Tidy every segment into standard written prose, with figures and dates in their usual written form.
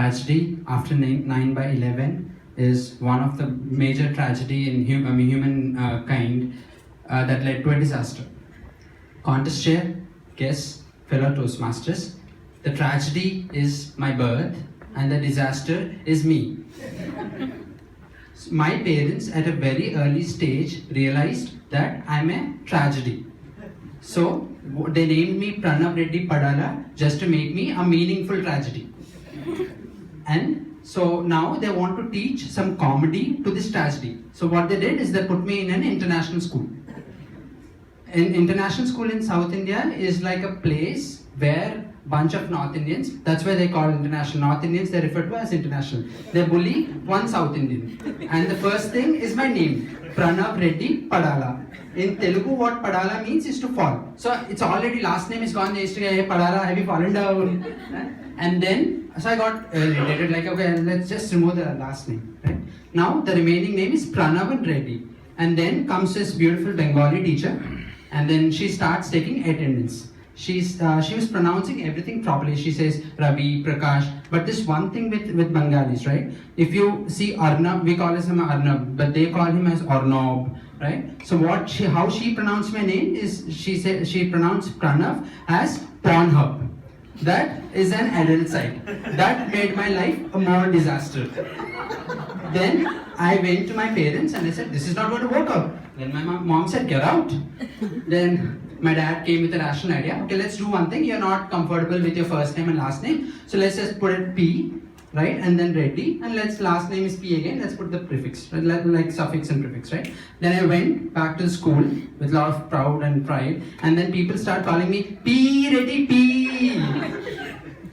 tragedy after 9/11 is one of the major tragedy in human kind that led to a disaster. Contest chair, guests, fellow Toastmasters. The tragedy is my birth and the disaster is me. My parents at a very early stage realized that I'm a tragedy. So they named me Pranav Reddy Padala just to make me a meaningful tragedy. And so now they want to teach some comedy to this tragedy. So what they did is they put me in an international school. An international school in South India is like a place where bunch of North Indians, that's why they call international. North Indians they refer to as international. They bully one South Indian. And the first thing is my name, Pranav Reddy Padala. In Telugu, what Padala means is to fall. So it's already last name is gone. They used to say, hey Padala, have you fallen down? And then, so I got irritated, like, okay, let's just remove the last name. Right? Now the remaining name is Pranav Reddy. And then comes this beautiful Bengali teacher, and then she starts taking attendance. She was pronouncing everything properly. She says Ravi, Prakash, but this one thing with Bengalis, right? If you see Arnab, we call him Arnab, but they call him as Arnab, right? So how she pronounced my name is she pronounced Pranav as Pornhub. That is an adult site. That made my life a more disaster. Then I went to my parents and I said, this is not going to work out. Then my mom said, get out. Then my dad came with a rational idea. Okay, let's do one thing. You're not comfortable with your first name and last name. So let's just put it P, right? And then Reddy. And last name is P again. Let's put the prefix, right? Like suffix and prefix, right? Then I went back to school with a lot of proud and pride. And then people start calling me P, Reddy, P.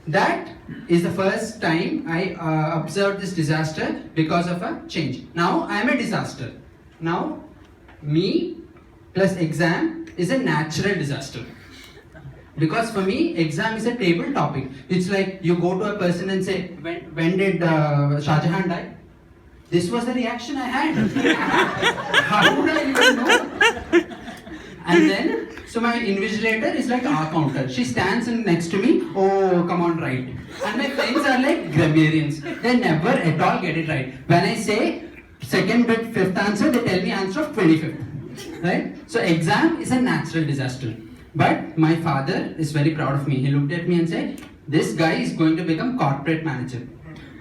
That is the first time I observed this disaster because of a change. Now I am a disaster. Now me plus exam is a natural disaster. Because for me, exam is a table topic. It's like you go to a person and say, when did Shah Jahan die? This was the reaction I had. How would I even know? And then, so my invigilator is like our counter. She stands next to me, oh, come on, right. And my friends are like grammarians. They never at all get it right. When I say second bit, fifth answer, they tell me answer of 25th. Right? So exam is a natural disaster. But my father is very proud of me. He looked at me and said, this guy is going to become corporate manager.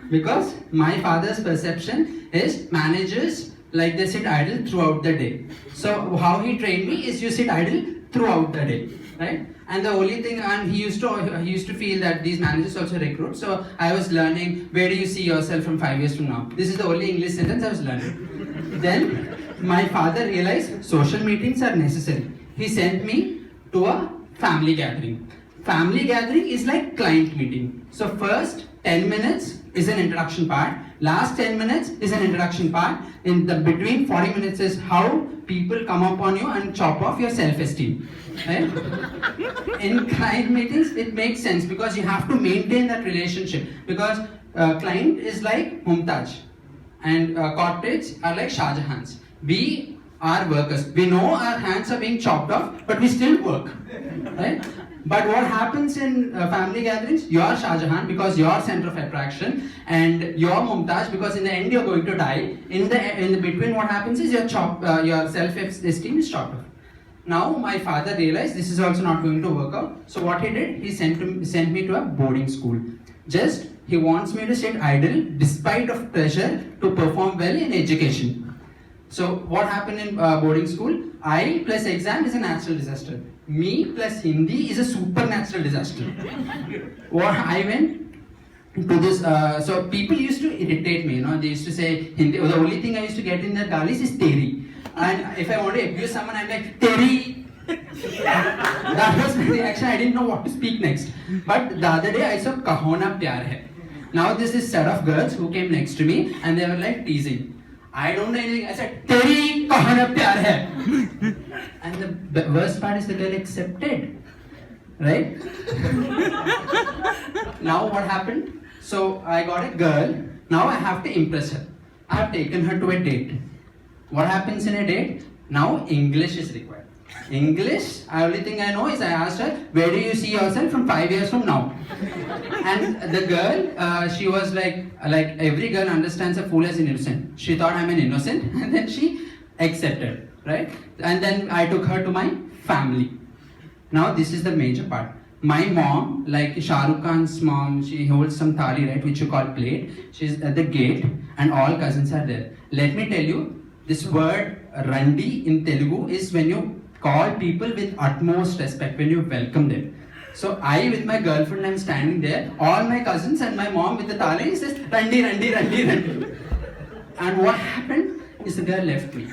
Because my father's perception is managers, like they sit idle throughout the day. So how he trained me is you sit idle throughout the day. Right? And the only thing, and he used to feel that these managers also recruit. So I was learning, where do you see yourself from 5 years from now? This is the only English sentence I was learning. Then my father realized social meetings are necessary. He sent me to a family gathering. Family gathering is like client meeting. So first 10 minutes is an introduction part. Last 10 minutes is an introduction part. In the between 40 minutes is how people come up on you and chop off your self-esteem. Right? In client meetings, it makes sense because you have to maintain that relationship. Because client is like Mumtaz and corporates are like Shah Jahans. We are workers. We know our hands are being chopped off, but we still work. Right? But what happens in family gatherings? You're Shah Jahan because you're center of attraction, and you're Mumtaz because in the end you're going to die. In the between, what happens is your self-esteem is chopped off. Now my father realized this is also not going to work out. So what he did, he sent me to a boarding school. Just he wants me to sit idle despite of pressure to perform well in education. So what happened in boarding school? I plus exam is a natural disaster. Me plus Hindi is a supernatural disaster. What I went to this, so people used to irritate me, they used to say Hindi, the only thing I used to get in their galis is Teri. And if I want to abuse someone, I'm like, Teri. That was my reaction, I didn't know what to speak next. But the other day I saw Kahona Pyar Hai. Now this is set of girls who came next to me and they were like teasing. I don't know anything. I said, Teri kahana pyar hai. And the worst part is the girl accepted. Right? Now what happened? So I got a girl. Now I have to impress her. I have taken her to a date. What happens in a date? Now English is required. English, only thing I know is I asked her, where do you see yourself from 5 years from now? And the girl, she was like every girl understands a fool as an innocent. She thought I'm an innocent, and then she accepted, right? And then I took her to my family. Now this is the major part. My mom, like Shah Rukh Khan's mom, she holds some thali, right, which you call plate. She's at the gate, and all cousins are there. Let me tell you, this word Randi in Telugu is when you call people with utmost respect, when you welcome them. So I, with my girlfriend, I'm standing there. All my cousins and my mom with the thali says Randi, Randi, Randi, Randi. And what happened is the girl left me.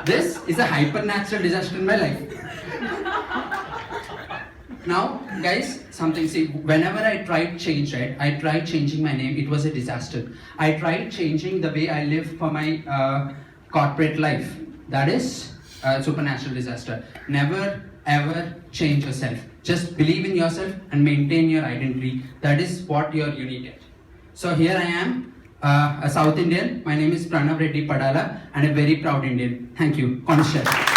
This is a hypernatural disaster in my life. Now, guys, something, see, whenever I tried change, right, I tried changing my name, it was a disaster. I tried changing the way I live for my corporate life. That is a supernatural disaster. Never, ever change yourself. Just believe in yourself and maintain your identity. That is what you're unique at. So here I am, a South Indian. My name is Pranav Reddy Padala and a very proud Indian. Thank you. Conscious.